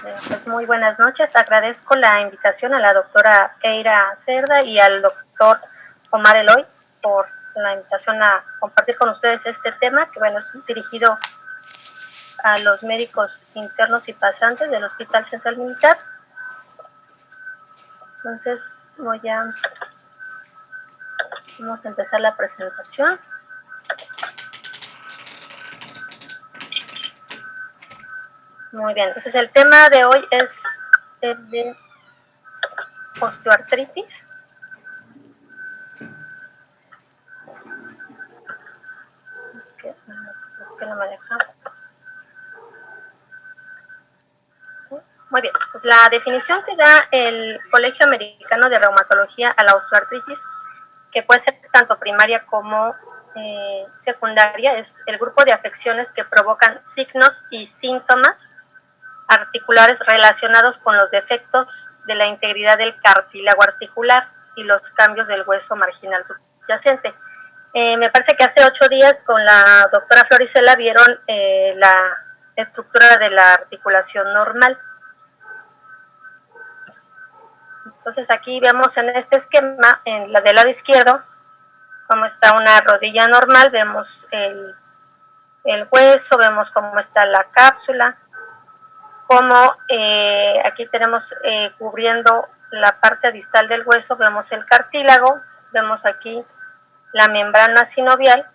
Pues muy buenas noches. Agradezco la invitación a la doctora Eira Cerda y al doctor Omar Eloy por la invitación a compartir con ustedes este tema, que bueno, es dirigido a los médicos internos y pasantes del Hospital Central Militar. Entonces vamos a empezar la presentación. Muy bien, entonces el tema de hoy es el de osteoartritis. Es que no sé por qué no me deja. Muy bien, pues la definición que da el Colegio Americano de Reumatología a la osteoartritis, que puede ser tanto primaria como secundaria, es el grupo de afecciones que provocan signos y síntomas articulares relacionados con los defectos de la integridad del cartílago articular y los cambios del hueso marginal subyacente. Me parece que hace 8 días con la doctora Floricela vieron la estructura de la articulación normal. Entonces aquí vemos en este esquema, en la del lado izquierdo, cómo está una rodilla normal, vemos el hueso, vemos cómo está la cápsula, cómo aquí tenemos cubriendo la parte distal del hueso, vemos el cartílago, vemos aquí la membrana sinovial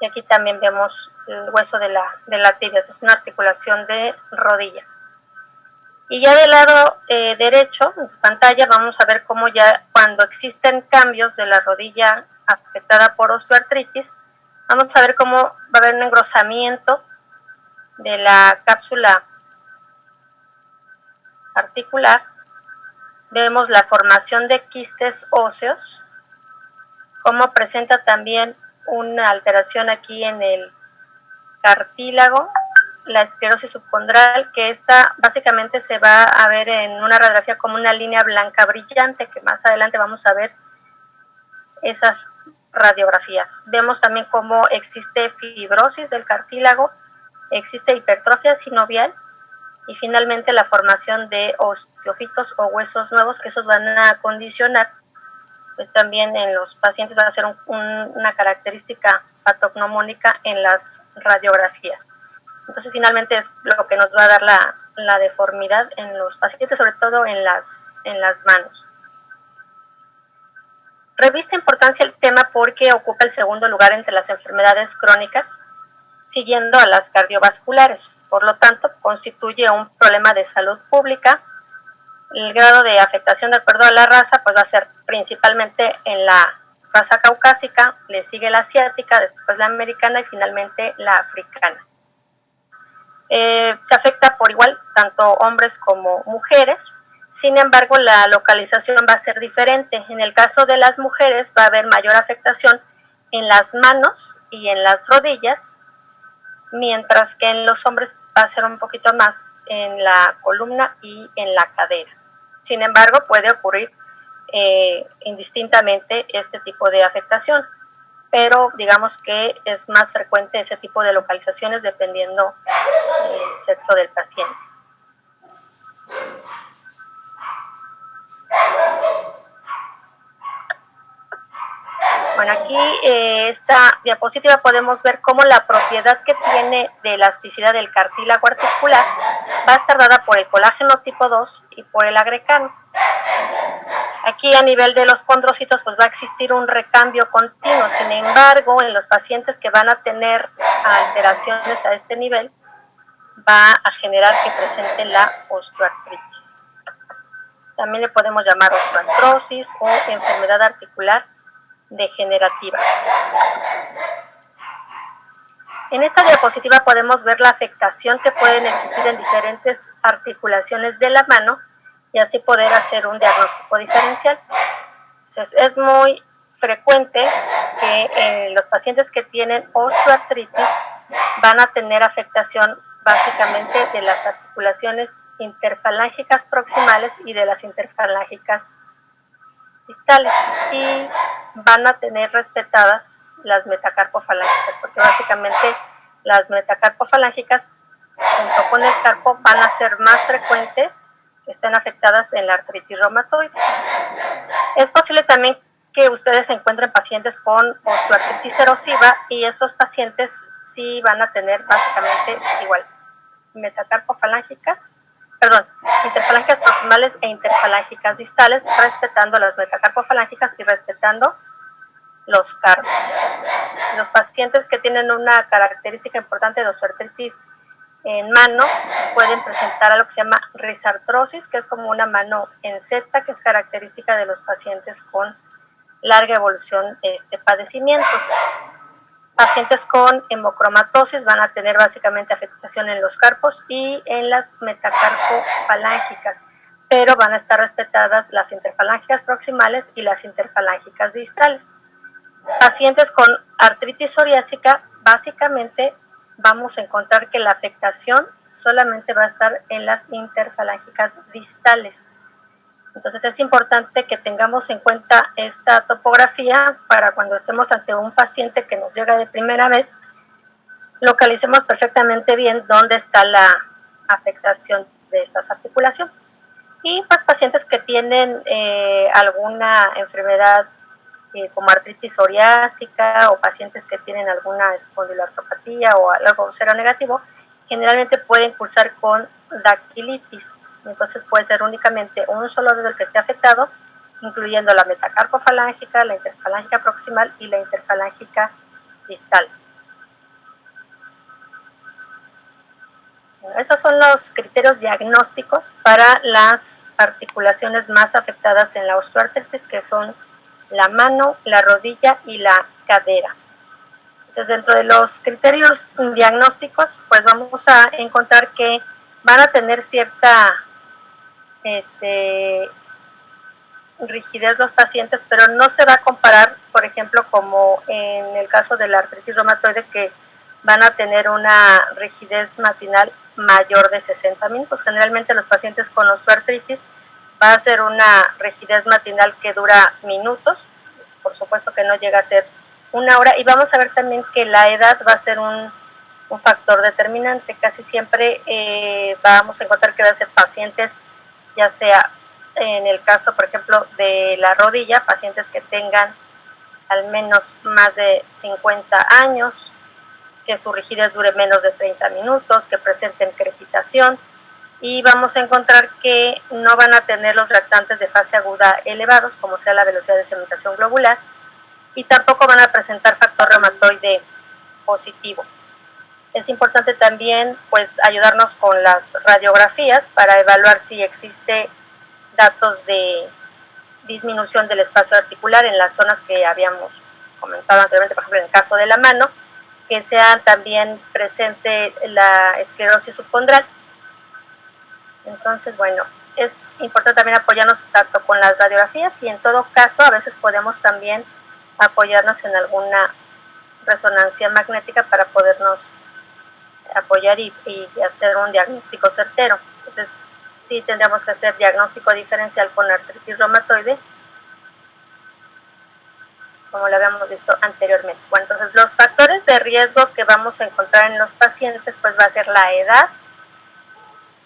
y aquí también vemos el hueso de la tibia, es una articulación de rodilla. Y ya del lado derecho, en su pantalla, vamos a ver cómo ya cuando existen cambios de la rodilla afectada por osteoartritis, vamos a ver cómo va a haber un engrosamiento de la cápsula articular. Vemos la formación de quistes óseos, cómo presenta también una alteración aquí en el cartílago, la esclerosis subcondral, que esta básicamente se va a ver en una radiografía como una línea blanca brillante, que más adelante vamos a ver esas radiografías. Vemos también cómo existe fibrosis del cartílago, existe hipertrofia sinovial y finalmente la formación de osteofitos o huesos nuevos, que esos van a condicionar, pues también en los pacientes va a ser una característica patognomónica en las radiografías. Entonces finalmente es lo que nos va a dar la deformidad en los pacientes, sobre todo en las manos. Revista importancia el tema porque ocupa el segundo lugar entre las enfermedades crónicas, siguiendo a las cardiovasculares. Por lo tanto, constituye un problema de salud pública. El grado de afectación de acuerdo a la raza pues va a ser principalmente en la raza caucásica, le sigue la asiática, después la americana y finalmente la africana. Se afecta por igual tanto hombres como mujeres. Sin embargo, la localización va a ser diferente. En el caso de las mujeres va a haber mayor afectación en las manos y en las rodillas, mientras que en los hombres va a ser un poquito más en la columna y en la cadera. Sin embargo, puede ocurrir indistintamente este tipo de afectación, pero digamos que es más frecuente ese tipo de localizaciones dependiendo del sexo del paciente. Bueno, aquí esta diapositiva podemos ver cómo la propiedad que tiene de elasticidad del cartílago articular va a estar dada por el colágeno tipo 2 y por el agrecano. Aquí a nivel de los condrocitos pues va a existir un recambio continuo. Sin embargo, en los pacientes que van a tener alteraciones a este nivel, va a generar que presenten la osteoartritis. También le podemos llamar osteoartrosis o enfermedad articular degenerativa. En esta diapositiva podemos ver la afectación que pueden existir en diferentes articulaciones de la mano y así poder hacer un diagnóstico diferencial. Entonces, es muy frecuente que los pacientes que tienen osteoartritis van a tener afectación básicamente de las articulaciones interfalángicas proximales y de las interfalángicas distales, y van a tener respetadas las metacarpofalángicas, porque básicamente las metacarpofalángicas junto con el carpo van a ser más frecuentes que estén afectadas en la artritis reumatoide. Es posible también que ustedes encuentren pacientes con osteoartritis erosiva y esos pacientes sí van a tener básicamente igual metacarpofalángicas, interfalángicas proximales e interfalángicas distales, respetando las metacarpofalángicas y respetando los carpos. Los pacientes que tienen una característica importante de osteoartritis en mano pueden presentar algo que se llama risartrosis, que es como una mano en Z, que es característica de los pacientes con larga evolución de este padecimiento. Pacientes con hemocromatosis van a tener básicamente afectación en los carpos y en las metacarpofalángicas, pero van a estar respetadas las interfalángicas proximales y las interfalángicas distales. Pacientes con artritis psoriásica, básicamente vamos a encontrar que la afectación solamente va a estar en las interfalángicas distales. Entonces es importante que tengamos en cuenta esta topografía para cuando estemos ante un paciente que nos llega de primera vez, localicemos perfectamente bien dónde está la afectación de estas articulaciones. Y pues pacientes que tienen alguna enfermedad como artritis psoriásica o pacientes que tienen alguna espondiloartropatía o algo seronegativo, generalmente pueden cursar con dactilitis. Entonces puede ser únicamente un solo dedo el que esté afectado, incluyendo la metacarpofalángica, la interfalángica proximal y la interfalángica distal. Bueno, esos son los criterios diagnósticos para las articulaciones más afectadas en la osteoartritis, que son la mano, la rodilla y la cadera. Entonces, dentro de los criterios diagnósticos, pues vamos a encontrar que van a tener cierta rigidez los pacientes, pero no se va a comparar, por ejemplo, como en el caso de la artritis reumatoide, que van a tener una rigidez matinal mayor de 60 minutos. Generalmente los pacientes con osteoartritis va a ser una rigidez matinal que dura minutos, por supuesto que no llega a ser una hora, y vamos a ver también que la edad va a ser un factor determinante. Casi siempre vamos a encontrar que va a ser pacientes, ya sea en el caso, por ejemplo, de la rodilla, pacientes que tengan al menos más de 50 años, que su rigidez dure menos de 30 minutos, que presenten crepitación, y vamos a encontrar que no van a tener los reactantes de fase aguda elevados, como sea la velocidad de sedimentación globular, y tampoco van a presentar factor reumatoide positivo. Es importante también pues ayudarnos con las radiografías para evaluar si existe datos de disminución del espacio articular en las zonas que habíamos comentado anteriormente, por ejemplo en el caso de la mano, que sea también presente la esclerosis subcondral. Entonces, bueno, es importante también apoyarnos tanto con las radiografías y en todo caso a veces podemos también apoyarnos en alguna resonancia magnética para podernos apoyar y hacer un diagnóstico certero. Entonces, sí tendríamos que hacer diagnóstico diferencial con artritis reumatoide, como lo habíamos visto anteriormente. Bueno, entonces los factores de riesgo que vamos a encontrar en los pacientes, pues va a ser la edad,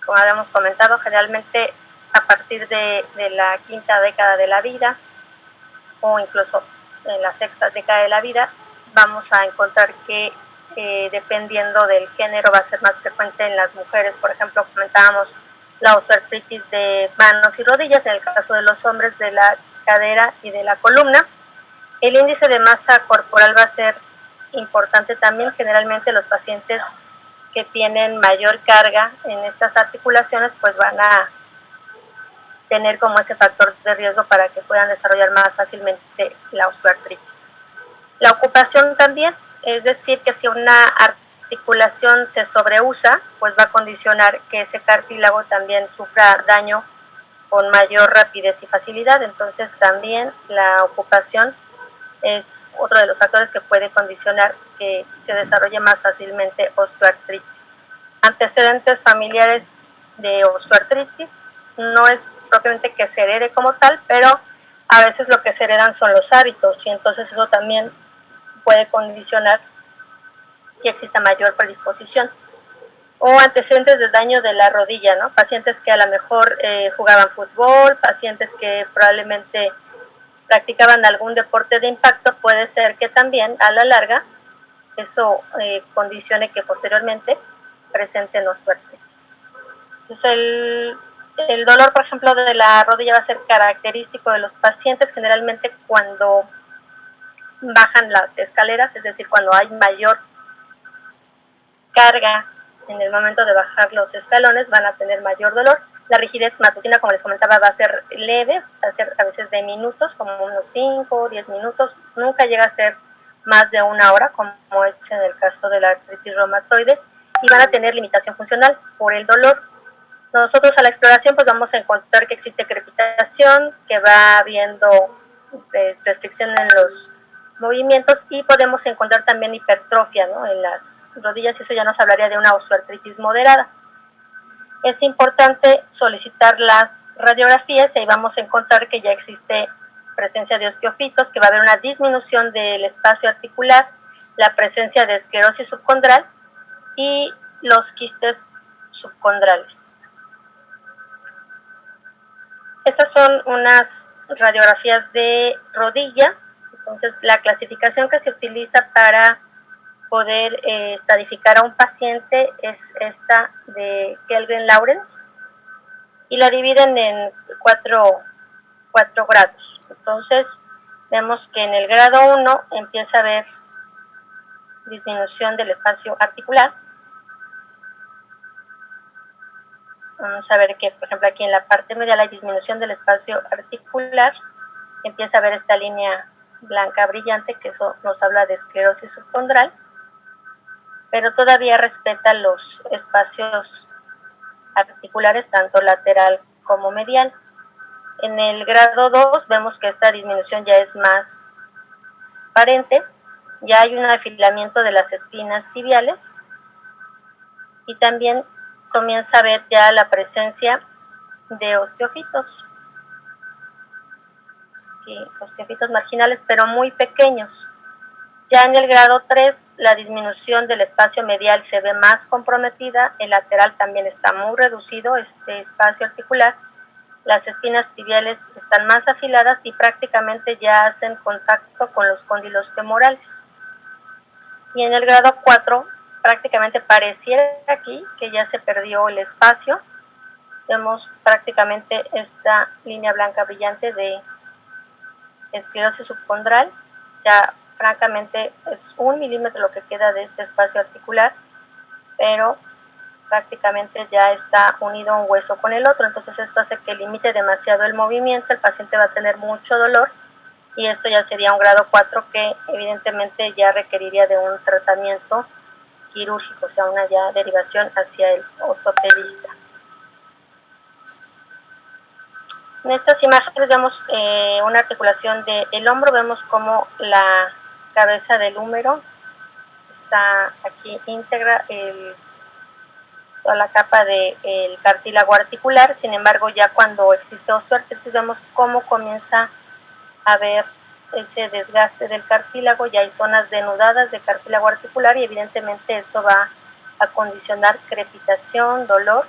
como habíamos comentado, generalmente a partir de la quinta década de la vida o incluso en la sexta década de la vida, vamos a encontrar que dependiendo del género va a ser más frecuente en las mujeres. Por ejemplo, comentábamos la osteoartritis de manos y rodillas, en el caso de los hombres de la cadera y de la columna. El índice de masa corporal va a ser importante también. Generalmente los pacientes que tienen mayor carga en estas articulaciones pues van a tener como ese factor de riesgo para que puedan desarrollar más fácilmente la osteoartritis. La ocupación también, es decir, que si una articulación se sobreusa, pues va a condicionar que ese cartílago también sufra daño con mayor rapidez y facilidad. Entonces también la ocupación es otro de los factores que puede condicionar que se desarrolle más fácilmente osteoartritis. Antecedentes familiares de osteoartritis no es propiamente que se herede como tal, pero a veces lo que se heredan son los hábitos y entonces eso también puede condicionar que exista mayor predisposición. o antecedentes de daño de la rodilla, ¿no? Pacientes que a lo mejor jugaban fútbol, pacientes que probablemente practicaban algún deporte de impacto, puede ser que también a la larga eso condicione que posteriormente presenten osteoartritis. Entonces el dolor, por ejemplo, de la rodilla va a ser característico de los pacientes generalmente cuando bajan las escaleras, es decir, cuando hay mayor carga en el momento de bajar los escalones, van a tener mayor dolor. La rigidez matutina, como les comentaba, va a ser leve, va a ser a veces de minutos, como unos 5 o 10 minutos, nunca llega a ser más de una hora, como es en el caso de la artritis reumatoide, y van a tener limitación funcional por el dolor. Nosotros a la exploración pues vamos a encontrar que existe crepitación, que va habiendo restricción en los movimientos y podemos encontrar también hipertrofia, ¿no?, en las rodillas, y eso ya nos hablaría de una osteoartritis moderada. Es importante solicitar las radiografías y ahí vamos a encontrar que ya existe presencia de osteofitos, que va a haber una disminución del espacio articular, la presencia de esclerosis subcondral y los quistes subcondrales. Estas son unas radiografías de rodilla. Entonces, la clasificación que se utiliza para poder estadificar a un paciente es esta de Kellgren-Lawrence y la dividen en cuatro grados. Entonces, vemos que en el grado 1 empieza a haber disminución del espacio articular. Vamos a ver que, por ejemplo, aquí en la parte medial hay disminución del espacio articular. Empieza a ver esta línea blanca brillante, que eso nos habla de esclerosis subcondral, pero todavía respeta los espacios articulares, tanto lateral como medial. En el grado 2 vemos que esta disminución ya es más aparente, ya hay un afilamiento de las espinas tibiales y también comienza a ver ya la presencia de osteofitos. Osteofitos marginales, pero muy pequeños. Ya en el grado 3, la disminución del espacio medial se ve más comprometida, el lateral también está muy reducido, este espacio articular, las espinas tibiales están más afiladas y prácticamente ya hacen contacto con los cóndilos femorales. Y en el grado 4, prácticamente pareciera aquí que ya se perdió el espacio, vemos prácticamente esta línea blanca brillante de esclerosis subcondral, ya francamente es 1 milímetro lo que queda de este espacio articular, pero prácticamente ya está unido un hueso con el otro, entonces esto hace que limite demasiado el movimiento, el paciente va a tener mucho dolor y esto ya sería un grado 4 que evidentemente ya requeriría de un tratamiento quirúrgico, o sea, una ya derivación hacia el ortopedista. En estas imágenes vemos una articulación del hombro, vemos como la cabeza del húmero está aquí íntegra, toda la capa del cartílago articular. Sin embargo, ya cuando existe osteoartritis vemos cómo comienza a haber ese desgaste del cartílago, ya hay zonas denudadas de cartílago articular y evidentemente esto va a condicionar crepitación, dolor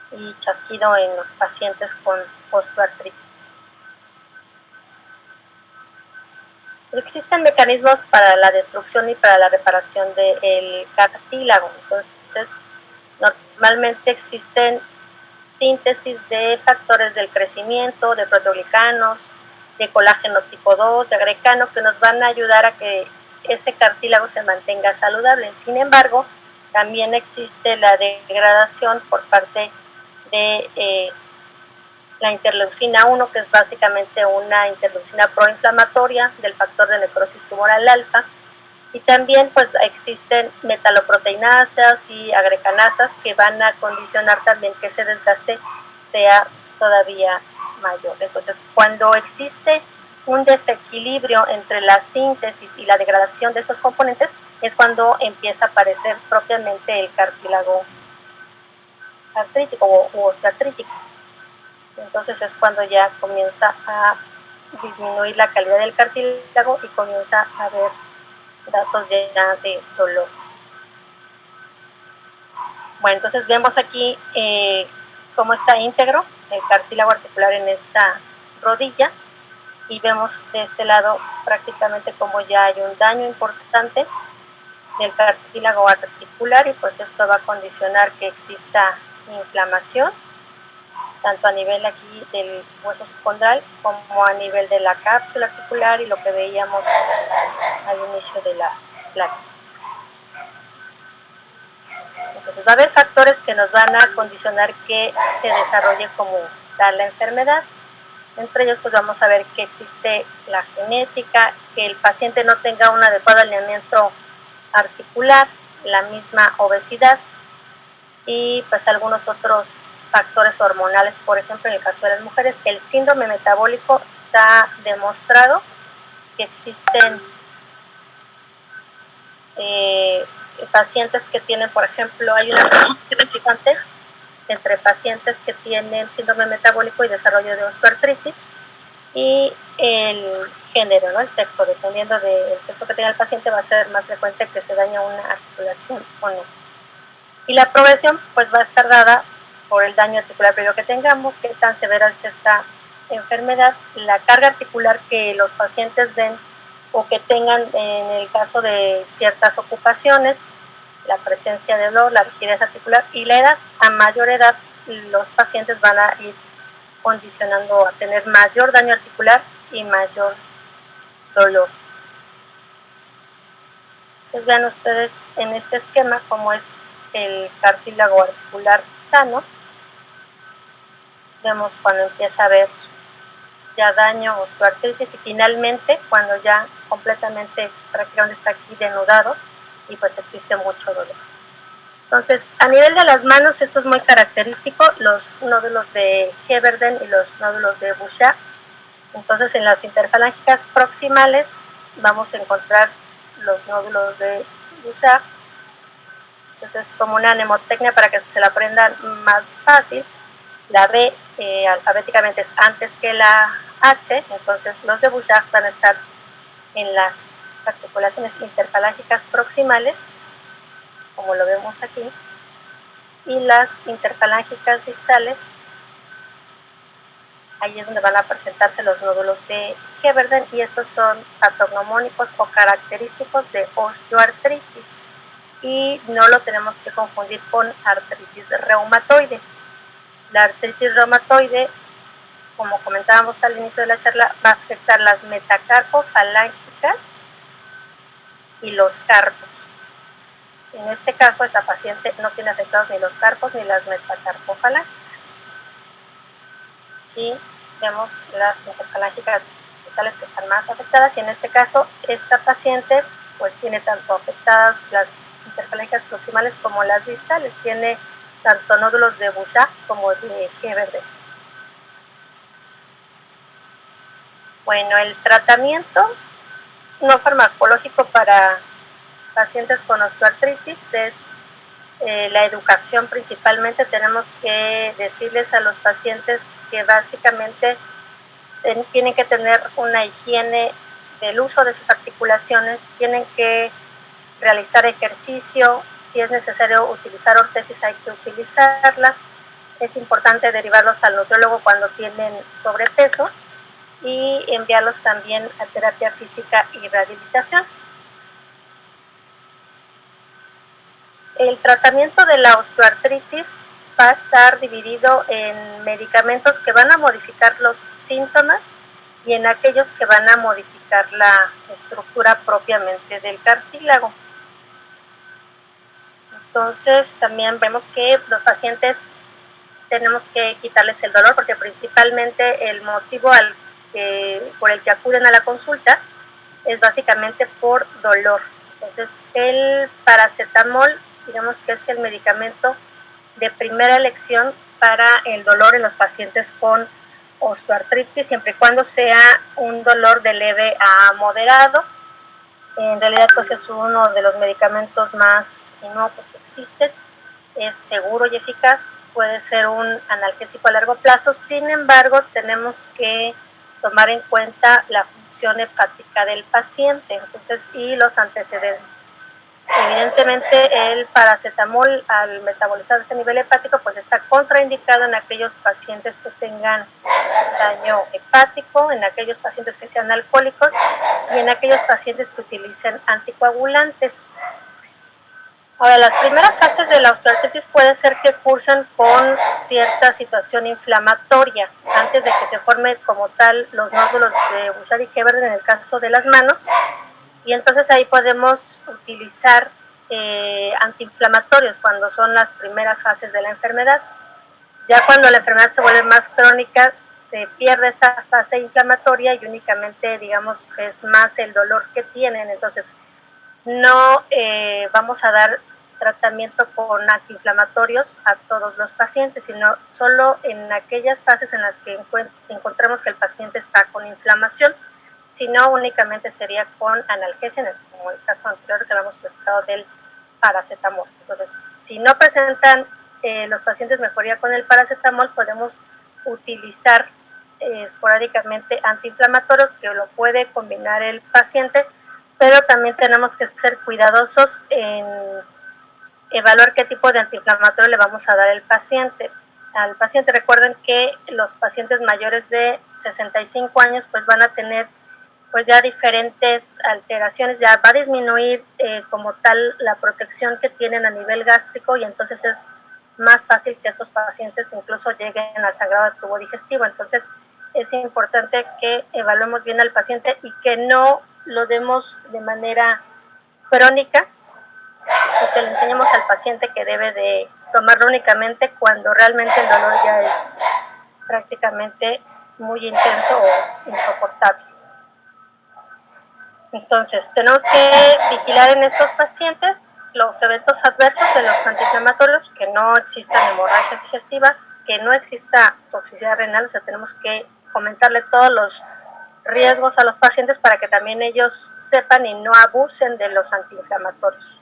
y chasquido en los pacientes con osteoartritis. Existen mecanismos para la destrucción y para la reparación del cartílago. Entonces, normalmente existen síntesis de factores del crecimiento, de proteoglicanos, de colágeno tipo 2, de agrecano, que nos van a ayudar a que ese cartílago se mantenga saludable. Sin embargo, también existe la degradación por parte de la interleucina 1, que es básicamente una interleucina proinflamatoria del factor de necrosis tumoral alfa, y también pues existen metaloproteinasas y agrecanasas que van a condicionar también que ese desgaste sea todavía mayor. Entonces, cuando existe un desequilibrio entre la síntesis y la degradación de estos componentes, es cuando empieza a aparecer propiamente el cartílago artrítico u osteoartrítico. Entonces es cuando ya comienza a disminuir la calidad del cartílago y comienza a haber datos ya de dolor. Bueno, entonces vemos aquí cómo está íntegro el cartílago articular en esta rodilla y vemos de este lado prácticamente como ya hay un daño importante del cartílago articular y pues esto va a condicionar que exista inflamación tanto a nivel aquí del hueso subcondral como a nivel de la cápsula articular y lo que veíamos al inicio de la plática. Entonces va a haber factores que nos van a condicionar que se desarrolle como tal la enfermedad. Entre ellos pues vamos a ver que existe la genética, que el paciente no tenga un adecuado alineamiento articular, la misma obesidad y pues algunos otros factores hormonales, por ejemplo en el caso de las mujeres, el síndrome metabólico está demostrado que existen pacientes que tienen, por ejemplo, hay una importante entre pacientes que tienen síndrome metabólico y desarrollo de osteoartritis y el género, ¿no? El sexo, dependiendo del sexo que tenga el paciente va a ser más frecuente que se dañe una articulación o no. Y la progresión pues va a estar dada por el daño articular previo que tengamos, qué tan severa es esta enfermedad, la carga articular que los pacientes den o que tengan en el caso de ciertas ocupaciones, la presencia de dolor, la rigidez articular y la edad. A mayor edad los pacientes van a ir condicionando a tener mayor daño articular y mayor dolor. Entonces vean ustedes en este esquema cómo es el cartílago articular sano. Vemos cuando empieza a haber ya daño, osteoartritis y finalmente cuando ya completamente prácticamente está aquí denudado y pues existe mucho dolor. Entonces, a nivel de las manos, esto es muy característico, los nódulos de Heberden y los nódulos de Bouchard. Entonces, en las interfalángicas proximales vamos a encontrar los nódulos de Bouchard. Entonces, es como una mnemotecnia para que se la aprendan más fácil. La B alfabéticamente es antes que la H, entonces los de Bouchard van a estar en las articulaciones interfalángicas proximales, como lo vemos aquí, y las interfalángicas distales, ahí es donde van a presentarse los nódulos de Heberden y estos son patognomónicos o característicos de osteoartritis y no lo tenemos que confundir con artritis reumatoide. La artritis reumatoide, como comentábamos al inicio de la charla, va a afectar las metacarpofalángicas y los carpos. En este caso, esta paciente no tiene afectados ni los carpos ni las metacarpofalángicas. Aquí vemos las metafalángicas distales que están más afectadas y en este caso, esta paciente pues tiene tanto afectadas las interfalángicas proximales como las distales, tiene tanto nódulos de Bouchard como de Heberden. Bueno, el tratamiento no farmacológico para pacientes con osteoartritis es la educación principalmente. Tenemos que decirles a los pacientes que básicamente tienen que tener una higiene del uso de sus articulaciones, tienen que realizar ejercicio, si es necesario utilizar ortesis hay que utilizarlas, es importante derivarlos al nutriólogo cuando tienen sobrepeso y enviarlos también a terapia física y rehabilitación. El tratamiento de la osteoartritis va a estar dividido en medicamentos que van a modificar los síntomas y en aquellos que van a modificar la estructura propiamente del cartílago. Entonces también vemos que los pacientes tenemos que quitarles el dolor porque principalmente el motivo por el que acuden a la consulta es básicamente por dolor. Entonces el paracetamol, digamos que es el medicamento de primera elección para el dolor en los pacientes con osteoartritis, siempre y cuando sea un dolor de leve a moderado. En realidad pues es uno de los medicamentos más inocuos que existen, es seguro y eficaz, puede ser un analgésico a largo plazo, sin embargo tenemos que tomar en cuenta la función hepática del paciente, entonces, y los antecedentes. Evidentemente el paracetamol al metabolizarse a nivel hepático pues está contraindicado en aquellos pacientes que tengan daño hepático, en aquellos pacientes que sean alcohólicos y en aquellos pacientes que utilicen anticoagulantes. Ahora, las primeras fases de la osteoartritis puede ser que cursen con cierta situación inflamatoria antes de que se forme como tal los nódulos de Bouchard y Hebert en el caso de las manos, y entonces ahí podemos utilizar antiinflamatorios cuando son las primeras fases de la enfermedad. Ya cuando la enfermedad se vuelve más crónica, se pierde esa fase inflamatoria y únicamente, digamos, es más el dolor que tienen. Entonces, no vamos a dar tratamiento con antiinflamatorios a todos los pacientes, sino solo en aquellas fases en las que encontramos que el paciente está con inflamación, sino únicamente sería con analgesia, como el caso anterior que habíamos platicado del paracetamol. Entonces, si no presentan los pacientes mejoría con el paracetamol, podemos utilizar esporádicamente antiinflamatorios que lo puede combinar el paciente, pero también tenemos que ser cuidadosos en evaluar qué tipo de antiinflamatorio le vamos a dar al paciente. Recuerden que los pacientes mayores de 65 años pues van a tener pues ya diferentes alteraciones, ya va a disminuir como tal la protección que tienen a nivel gástrico y entonces es más fácil que estos pacientes incluso lleguen al sangrado del tubo digestivo. Entonces es importante que evaluemos bien al paciente y que no lo demos de manera crónica y que le enseñemos al paciente que debe de tomarlo únicamente cuando realmente el dolor ya es prácticamente muy intenso o insoportable. Entonces, tenemos que vigilar en estos pacientes los eventos adversos de los antiinflamatorios, que no existan hemorragias digestivas, que no exista toxicidad renal, o sea, tenemos que comentarle todos los riesgos a los pacientes para que también ellos sepan y no abusen de los antiinflamatorios.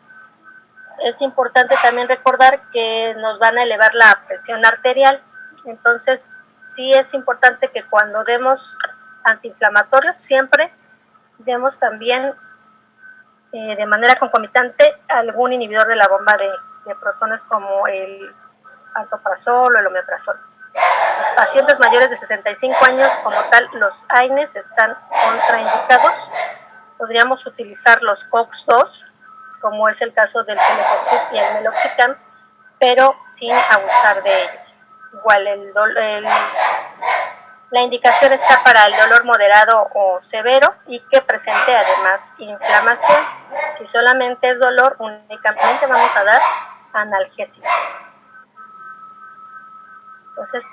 Es importante también recordar que nos van a elevar la presión arterial, entonces sí es importante que cuando demos antiinflamatorios siempre demos también de manera concomitante algún inhibidor de la bomba de protones como el antoprazol o el omeprazol. Los pacientes mayores de 65 años como tal, los AINES están contraindicados. Podríamos utilizar los COX-2, como es el caso del celecoxib y el meloxicam, pero sin abusar de ellos. Igual la indicación está para el dolor moderado o severo y que presente además inflamación. Si solamente es dolor, únicamente vamos a dar analgésico. Entonces,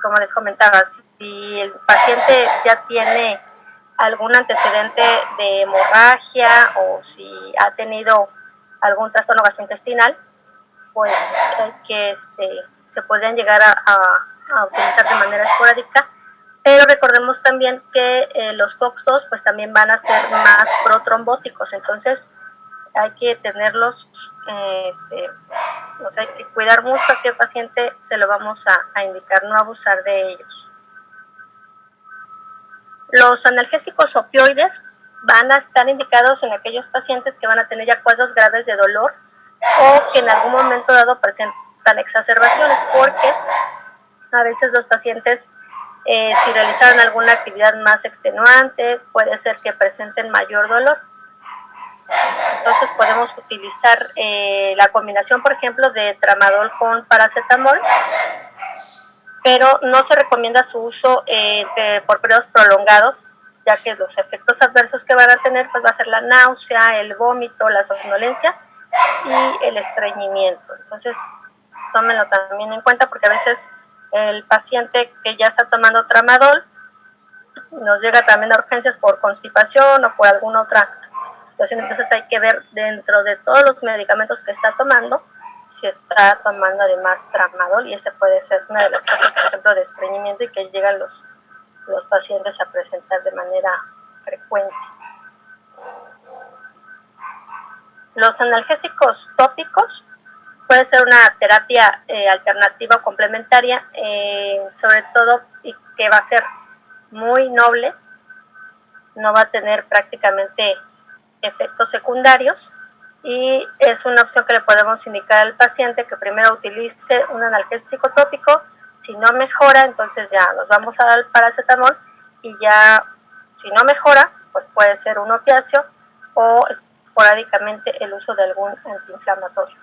como les comentaba, si el paciente ya tiene algún antecedente de hemorragia o si ha tenido algún trastorno gastrointestinal, pues que se podrían llegar a utilizar de manera esporádica, pero recordemos también que los COX-2 pues también van a ser más protrombóticos, entonces hay que tenerlos, o sea, hay que cuidar mucho a qué paciente se lo vamos a indicar, no abusar de ellos. Los analgésicos opioides van a estar indicados en aquellos pacientes que van a tener ya cuadros graves de dolor o que en algún momento dado presentan exacerbaciones, porque a veces los pacientes, si realizaron alguna actividad más extenuante, puede ser que presenten mayor dolor. Entonces podemos utilizar la combinación, por ejemplo, de tramadol con paracetamol, pero no se recomienda su uso por periodos prolongados, ya que los efectos adversos que van a tener pues va a ser la náusea, el vómito, la somnolencia y el estreñimiento. Entonces, tómenlo también en cuenta porque a veces el paciente que ya está tomando tramadol nos llega también a urgencias por constipación o por alguna otra situación. Entonces hay que ver dentro de todos los medicamentos que está tomando si está tomando además tramadol, y ese puede ser una de las causas, por ejemplo, de estreñimiento y que llegan los pacientes a presentar de manera frecuente. Los analgésicos tópicos puede ser una terapia alternativa o complementaria, sobre todo y que va a ser muy noble, no va a tener prácticamente efectos secundarios y es una opción que le podemos indicar al paciente que primero utilice un analgésico tópico. Si no mejora, entonces ya nos vamos al paracetamol, y ya si no mejora, pues puede ser un opiáceo o esporádicamente el uso de algún antiinflamatorio.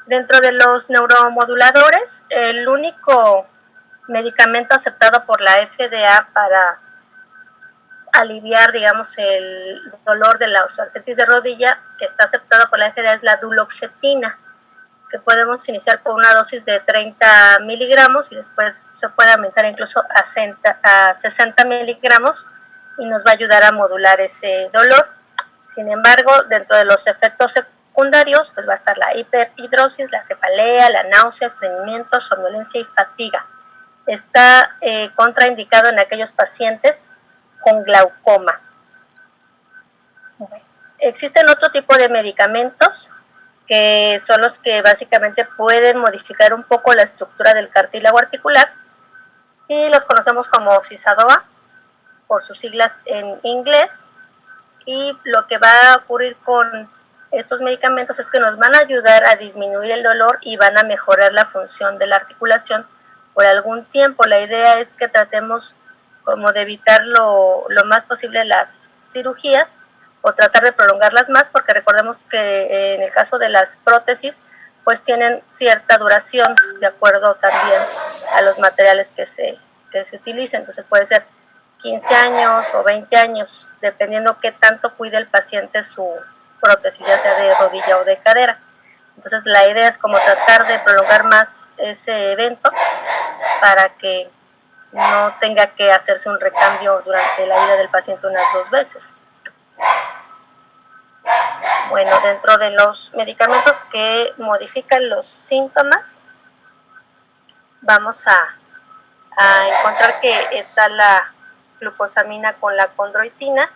Dentro de los neuromoduladores, el único medicamento aceptado por la FDA para aliviar, digamos, el dolor de la osteoartritis de rodilla, que está aceptada por la FDA, es la duloxetina, que podemos iniciar con una dosis de 30 miligramos y después se puede aumentar incluso a 60 miligramos, y nos va a ayudar a modular ese dolor. Sin embargo, dentro de los efectos secundarios, pues va a estar la hiperhidrosis, la cefalea, la náusea, estreñimiento, somnolencia y fatiga. Está contraindicado en aquellos pacientes con glaucoma. Existen otro tipo de medicamentos que son los que básicamente pueden modificar un poco la estructura del cartílago articular, y los conocemos como Cisadoa por sus siglas en inglés. Y lo que va a ocurrir con estos medicamentos es que nos van a ayudar a disminuir el dolor y van a mejorar la función de la articulación por algún tiempo. La idea es que tratemos como de evitar lo más posible las cirugías, o tratar de prolongarlas más, porque recordemos que en el caso de las prótesis, pues tienen cierta duración de acuerdo también a los materiales que se utilicen. Entonces puede ser 15 años o 20 años, dependiendo qué tanto cuide el paciente su prótesis, ya sea de rodilla o de cadera. Entonces la idea es como tratar de prolongar más ese evento para que no tenga que hacerse un recambio durante la vida del paciente unas 2 veces. Bueno, dentro de los medicamentos que modifican los síntomas, vamos a encontrar que está la glucosamina con la condroitina,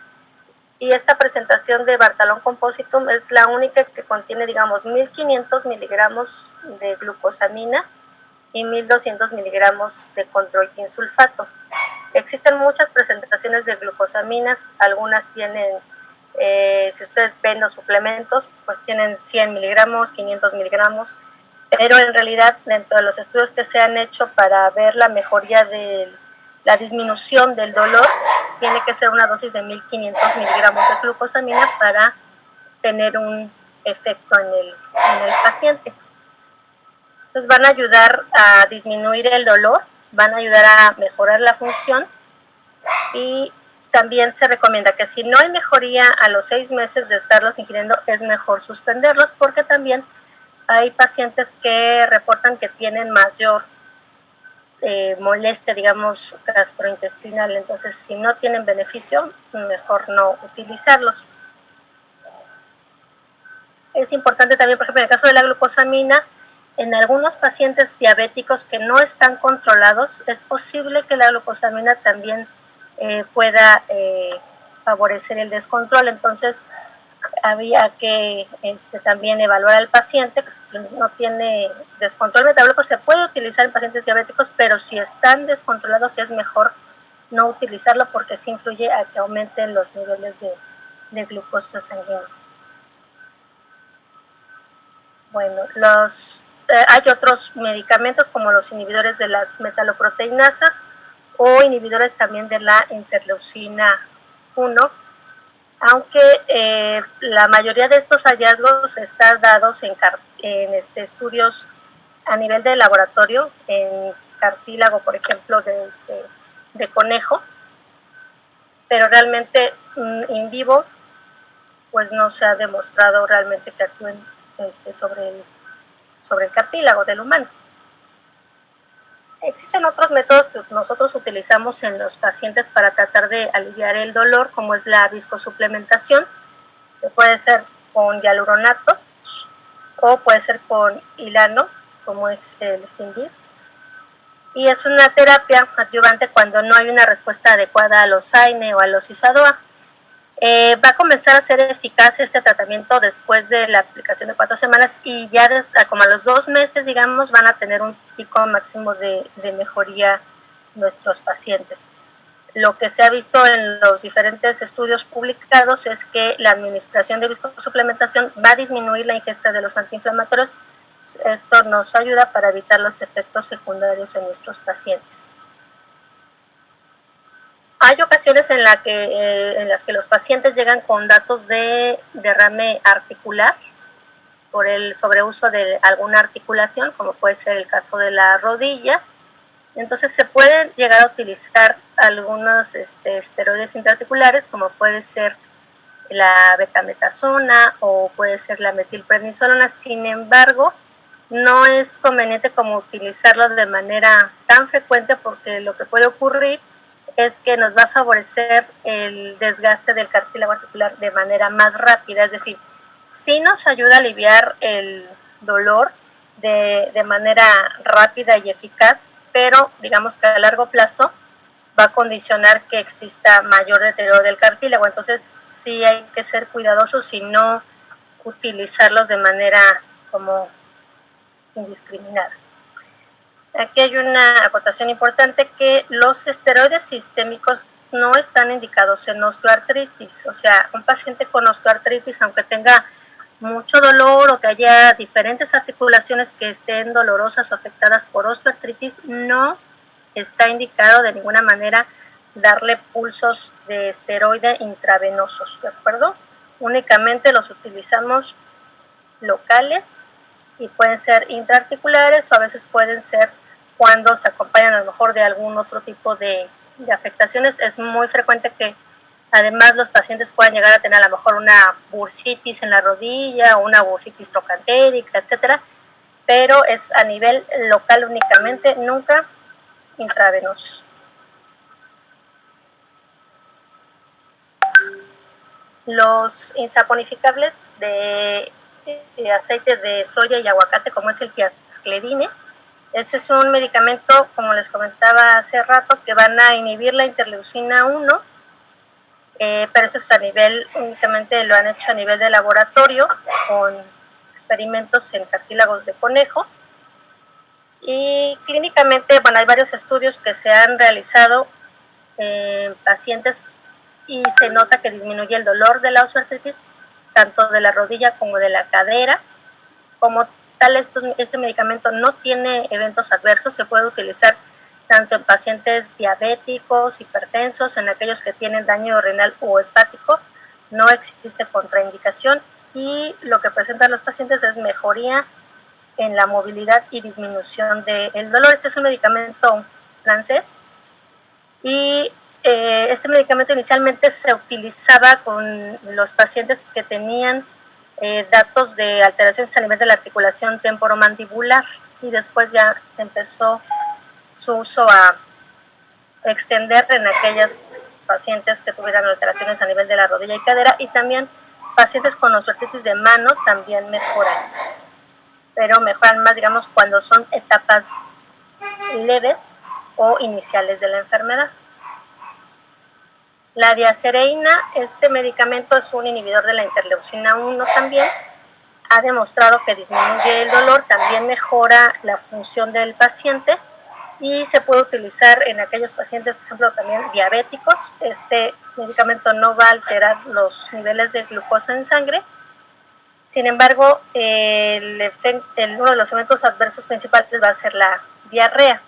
y esta presentación de Bartalón Compositum es la única que contiene, digamos, 1500 miligramos de glucosamina y 1200 miligramos de condroitinsulfato. Existen muchas presentaciones de glucosaminas, algunas tienen, si ustedes ven los suplementos, pues tienen 100 miligramos, 500 miligramos, pero en realidad dentro de los estudios que se han hecho para ver la mejoría de la disminución del dolor, tiene que ser una dosis de 1500 miligramos de glucosamina para tener un efecto en el paciente. Entonces van a ayudar a disminuir el dolor, van a ayudar a mejorar la función, y también se recomienda que si no hay mejoría a los 6 meses de estarlos ingiriendo, es mejor suspenderlos, porque también hay pacientes que reportan que tienen mayor molestia, digamos, gastrointestinal. Entonces, si no tienen beneficio, mejor no utilizarlos. Es importante también, por ejemplo, en el caso de la glucosamina, en algunos pacientes diabéticos que no están controlados, es posible que la glucosamina también pueda favorecer el descontrol. Entonces, había que también evaluar al paciente. Si no tiene descontrol metabólico, se puede utilizar en pacientes diabéticos, pero si están descontrolados es mejor no utilizarlo, porque sí influye a que aumenten los niveles de glucosa sanguínea. Bueno, hay otros medicamentos como los inhibidores de las metaloproteinasas o inhibidores también de la interleucina 1, aunque la mayoría de estos hallazgos están dados en estudios a nivel de laboratorio, en cartílago, por ejemplo, de conejo, pero realmente in vivo pues no se ha demostrado realmente que actúen sobre el cartílago del humano. Existen otros métodos que nosotros utilizamos en los pacientes para tratar de aliviar el dolor, como es la viscosuplementación, que puede ser con hialuronato o puede ser con hilano, como es el Synvisc. Y es una terapia adyuvante cuando no hay una respuesta adecuada a los AINE o a los Cisadoa. Va a comenzar a ser eficaz este tratamiento después de la aplicación de 4 semanas, y ya como a los 2 meses, digamos, van a tener un pico máximo de mejoría nuestros pacientes. lo que se ha visto en los diferentes estudios publicados es que la administración de viscosuplementación va a disminuir la ingesta de los antiinflamatorios. Esto nos ayuda para evitar los efectos secundarios en nuestros pacientes. Hay ocasiones en las que los pacientes llegan con datos de derrame articular por el sobreuso de alguna articulación, como puede ser el caso de la rodilla. Entonces se pueden llegar a utilizar algunos esteroides intraarticulares, como puede ser la betametasona o puede ser la metilprednisolona. Sin embargo, no es conveniente como utilizarlo de manera tan frecuente, porque lo que puede ocurrir es que nos va a favorecer el desgaste del cartílago articular de manera más rápida. Es decir, sí nos ayuda a aliviar el dolor de manera rápida y eficaz, pero digamos que a largo plazo va a condicionar que exista mayor deterioro del cartílago. Entonces sí hay que ser cuidadosos y no utilizarlos de manera como indiscriminada. Aquí hay una acotación importante, que los esteroides sistémicos no están indicados en osteoartritis. O sea, un paciente con osteoartritis, aunque tenga mucho dolor o que haya diferentes articulaciones que estén dolorosas o afectadas por osteoartritis, no está indicado de ninguna manera darle pulsos de esteroide intravenosos, ¿de acuerdo? Únicamente los utilizamos locales y pueden ser intraarticulares, o a veces pueden ser cuando se acompañan a lo mejor de algún otro tipo de afectaciones. Es muy frecuente que además los pacientes puedan llegar a tener a lo mejor una bursitis en la rodilla o una bursitis trocantérica, etcétera, pero es a nivel local únicamente, nunca intravenoso. Los insaponificables de aceite de soya y aguacate, como es el tiascledine, este es un medicamento, como les comentaba hace rato, que van a inhibir la interleucina 1, pero eso es a nivel, únicamente lo han hecho a nivel de laboratorio, con experimentos en cartílagos de conejo. Y clínicamente, bueno, hay varios estudios que se han realizado en pacientes y se nota que disminuye el dolor de la osteoartritis, tanto de la rodilla como de la cadera. Como tal, este medicamento no tiene eventos adversos, se puede utilizar tanto en pacientes diabéticos, hipertensos, en aquellos que tienen daño renal o hepático, no existe contraindicación, y lo que presentan los pacientes es mejoría en la movilidad y disminución del dolor. Este es un medicamento francés y este medicamento inicialmente se utilizaba con los pacientes que tenían datos de alteraciones a nivel de la articulación temporomandibular, y después ya se empezó su uso a extender en aquellos pacientes que tuvieran alteraciones a nivel de la rodilla y cadera, y también pacientes con osteoartritis de mano también mejoran, pero mejoran más, digamos, cuando son etapas leves o iniciales de la enfermedad. La diacereína, este medicamento es un inhibidor de la interleucina 1 también. Ha demostrado que disminuye el dolor, también mejora la función del paciente y se puede utilizar en aquellos pacientes, por ejemplo, también diabéticos. Este medicamento no va a alterar los niveles de glucosa en sangre. Sin embargo, uno de los eventos adversos principales va a ser la diarrea.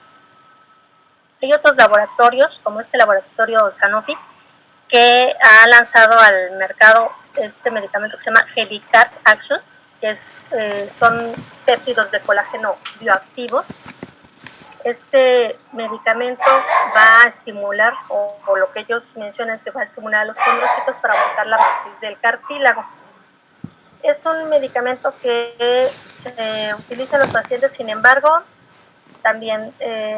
Hay otros laboratorios, como este laboratorio Sanofi, que ha lanzado al mercado este medicamento que se llama Helicart Action, que son péptidos de colágeno bioactivos. Este medicamento va a estimular, o lo que ellos mencionan es que va a estimular a los condrocitos para aumentar la matriz del cartílago. Es un medicamento que se utiliza en los pacientes, sin embargo, también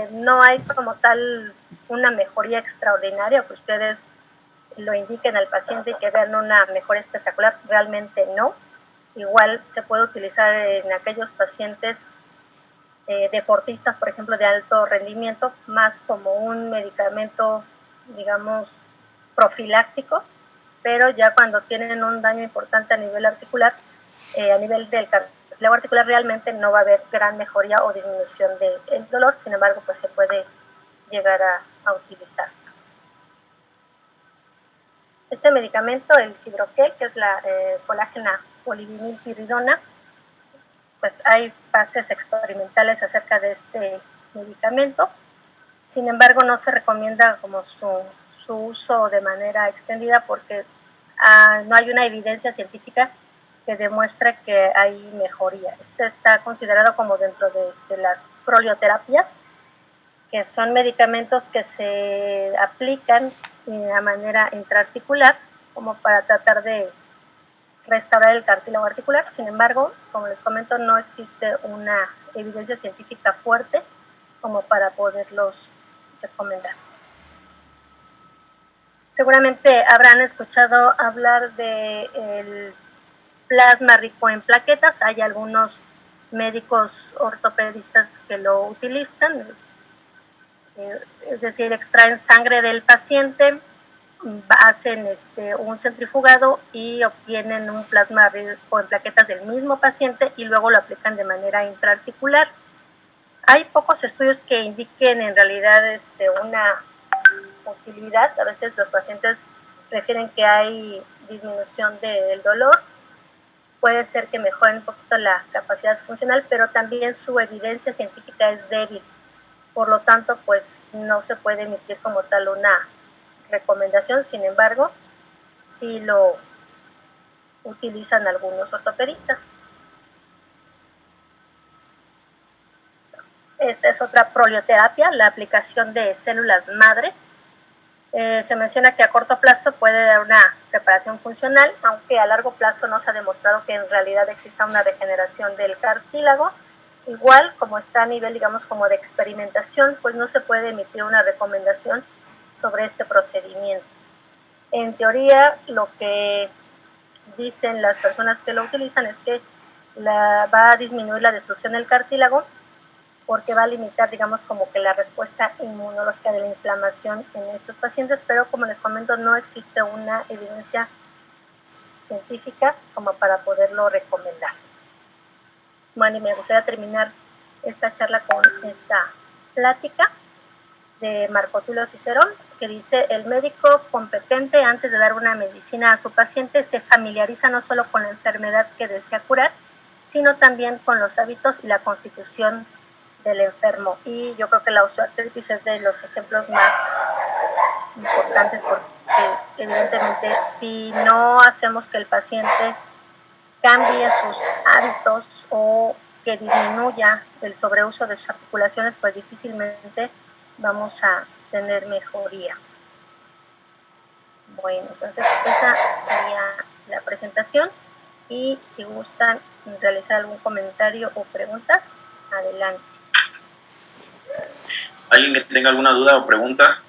no hay como tal una mejoría extraordinaria que ustedes lo indiquen al paciente y que vean una mejora espectacular. Realmente no. Igual se puede utilizar en aquellos pacientes deportistas, por ejemplo, de alto rendimiento, más como un medicamento, digamos, profiláctico, pero ya cuando tienen un daño importante a nivel articular, a nivel del cartílago articular, realmente no va a haber gran mejoría o disminución del dolor. Sin embargo, pues se puede llegar a utilizar. Este medicamento, el Fibroquel, que es la colágena polivinilpiridona, pues hay fases experimentales acerca de este medicamento. Sin embargo, no se recomienda como su uso de manera extendida porque no hay una evidencia científica que demuestre que hay mejoría. Este está considerado como dentro de las prolioterapias, que son medicamentos que se aplican de manera intraarticular como para tratar de restaurar el cartílago articular. Sin embargo, como les comento, no existe una evidencia científica fuerte como para poderlos recomendar. Seguramente habrán escuchado hablar del plasma rico en plaquetas. Hay algunos médicos ortopedistas que lo utilizan, es decir, extraen sangre del paciente, hacen un centrifugado y obtienen un plasma rico en plaquetas del mismo paciente y luego lo aplican de manera intraarticular. Hay pocos estudios que indiquen en realidad una utilidad. A veces los pacientes refieren que hay disminución del dolor, puede ser que mejoren un poquito la capacidad funcional, pero también su evidencia científica es débil. Por lo tanto, pues no se puede emitir como tal una recomendación. Sin embargo, sí lo utilizan algunos ortopedistas. Esta es otra prolioterapia, la aplicación de células madre. Se menciona que a corto plazo puede dar una reparación funcional, aunque a largo plazo no se ha demostrado que en realidad exista una regeneración del cartílago. Igual, como está a nivel, digamos, como de experimentación, pues no se puede emitir una recomendación sobre este procedimiento. En teoría, lo que dicen las personas que lo utilizan es que va a disminuir la destrucción del cartílago porque va a limitar, digamos, como que la respuesta inmunológica de la inflamación en estos pacientes, pero como les comento, no existe una evidencia científica como para poderlo recomendar. Bueno, y me gustaría terminar esta charla con esta plática de Marco Tulio Cicerón, que dice: el médico competente, antes de dar una medicina a su paciente, se familiariza no solo con la enfermedad que desea curar, sino también con los hábitos y la constitución del enfermo. Y yo creo que la osteoartritis es de los ejemplos más importantes porque evidentemente si no hacemos que el paciente cambie sus hábitos o que disminuya el sobreuso de sus articulaciones, pues difícilmente vamos a tener mejoría. Bueno, entonces esa sería la presentación y si gustan realizar algún comentario o preguntas, adelante. ¿Alguien que tenga alguna duda o pregunta?